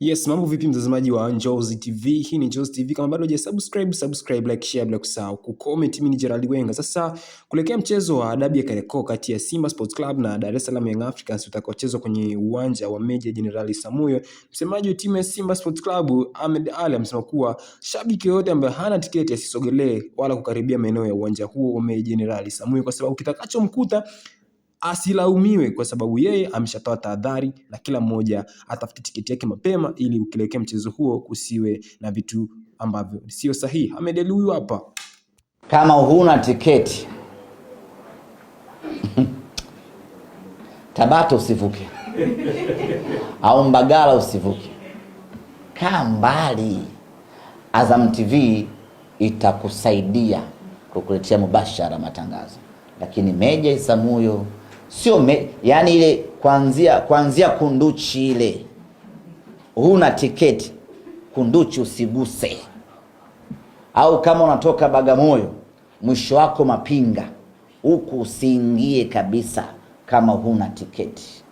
Yes, mambo vipi mtazamaji wa Njozi TV? Hii ni Njozi TV. Kama bado subscribe, like, share bila kusahau kucomment. Mimi ni Gerald Wenga. Sasa kuelekea mchezo wa dabi ya Kariakoo kati ya Simba Sports Club na Dar es Salaam Young Africans utakaochezwa kwenye uwanja wa Meja Jenerali Samuyo. Msemaji wa timu ya Simba Sports Club Ahmed Ali amesema kuwa shabiki yote ambaye hana tiketi asisogelee wala kukaribia maeneo ya uwanja huo wa Meja Jenerali Samuyo, kwa sababu kitakachomkuta asilaumiwe, kwa sababu yeye ameshatoa tahadhari na kila mmoja atafuta tiketi yake mapema ili ukielekea mchezo huo kusiwe na vitu ambavyo sio sahihi. Ahmed Ali huyu hapa. Kama huna tiketi Tabata usivuke au Mbagala usivuke, kaa mbali. Azam TV itakusaidia kukuletea mubashara matangazo, lakini Meja Isamuyo sio yani ile kuanzia Kunduchi ile. Huna tiketi Kunduchi usiguse, au kama unatoka Bagamoyo mwisho wako Mapinga huku usiingie kabisa kama huna tiketi.